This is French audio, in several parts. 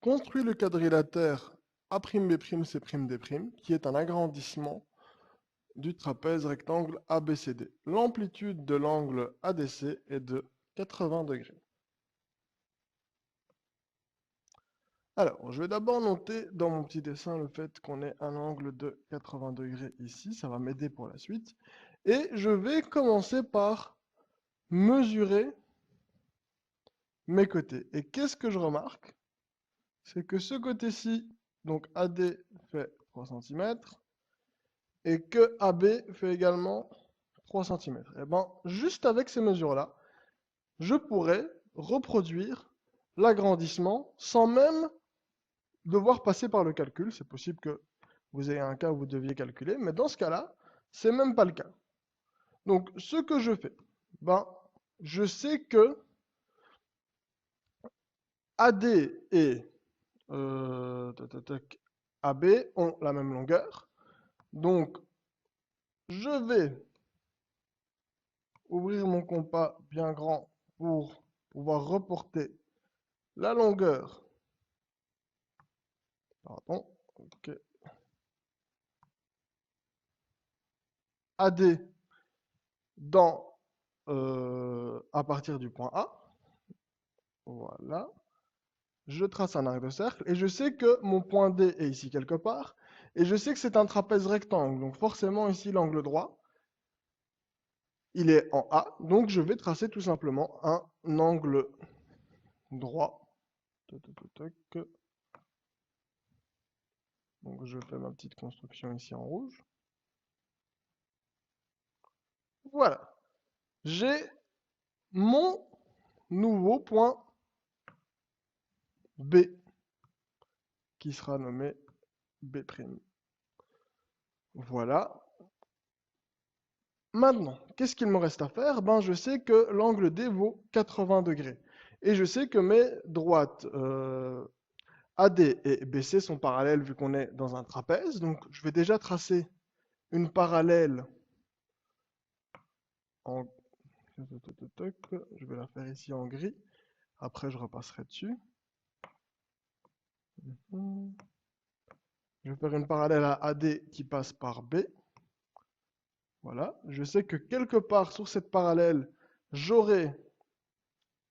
construit le quadrilatère A'B'C'D', qui est un agrandissement du trapèze rectangle ABCD. L'amplitude de l'angle ADC est de 80 degrés. Alors, je vais d'abord noter dans mon petit dessin le fait qu'on ait un angle de 80 degrés ici. Ça va m'aider pour la suite. Et je vais commencer par mesurer mes côtés. Et qu'est-ce que je remarque? C'est que ce côté-ci, donc AD fait 3 cm, et que AB fait également 3 cm. Et bien, juste avec ces mesures-là, je pourrais reproduire l'agrandissement sans même devoir passer par le calcul. C'est possible que vous ayez un cas où vous deviez calculer, mais dans ce cas-là, c'est même pas le cas. Donc, ce que je fais, ben, je sais que AD et AB ont la même longueur. Donc, je vais ouvrir mon compas bien grand pour pouvoir reporter la longueur. Pardon. Ok. AD à partir du point A. Voilà. Je trace un arc de cercle et je sais que mon point D est ici quelque part. Et je sais que c'est un trapèze rectangle. Donc forcément ici l'angle droit, il est en A. Donc je vais tracer tout simplement un angle droit. Donc je fais ma petite construction ici en rouge. Voilà. J'ai mon nouveau point B qui sera nommé B'. Voilà. Maintenant, qu'est-ce qu'il me reste à faire? Ben, je sais que l'angle D vaut 80 degrés. Et je sais que mes droites AD et BC sont parallèles vu qu'on est dans un trapèze. Donc, je vais déjà tracer une parallèle en... Je vais la faire ici en gris. Après, je repasserai dessus. Je vais faire une parallèle à AD qui passe par B. Voilà. Je sais que quelque part sur cette parallèle, j'aurai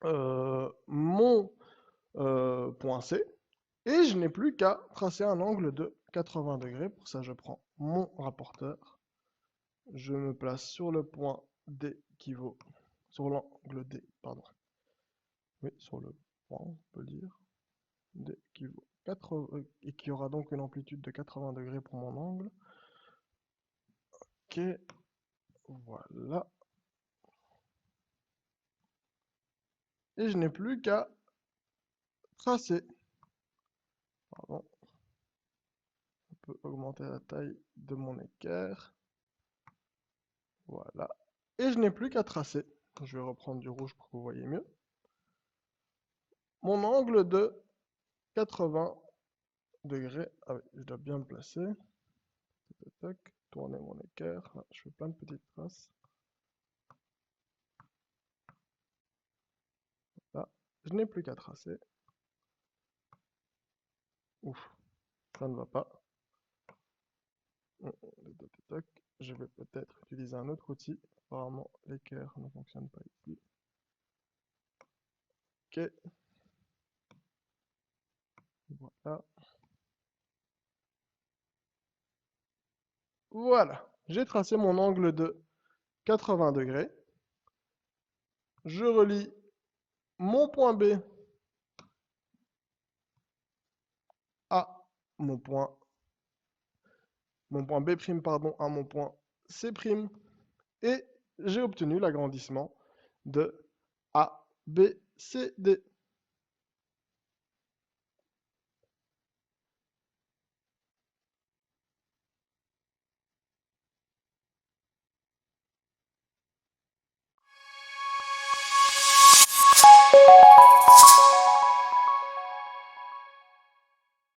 mon point C. Et je n'ai plus qu'à tracer un angle de 80 degrés. Pour ça, je prends mon rapporteur. Je me place sur le point D qui vaut... Sur l'angle D, pardon. Oui, sur le point, on peut le dire. D qui vaut 80... et qui aura donc une amplitude de 80 degrés pour mon angle. Ok, voilà. Et je n'ai plus qu'à tracer. Pardon. On peut augmenter la taille de mon équerre. Voilà. Et je n'ai plus qu'à tracer. Je vais reprendre du rouge pour que vous voyez mieux. Mon angle de 80 degrés. Ah oui, je dois bien me placer. Tac, tourner mon équerre. Là, je fais plein de petites traces. Là, je n'ai plus qu'à tracer. Ouf, ça ne va pas. Je vais peut-être utiliser un autre outil. Apparemment, l'équerre ne fonctionne pas ici. Ok. Voilà. Voilà. J'ai tracé mon angle de 80 degrés. Je relie mon point B à mon point B', pardon, à mon point C'. Et j'ai obtenu l'agrandissement de ABCD.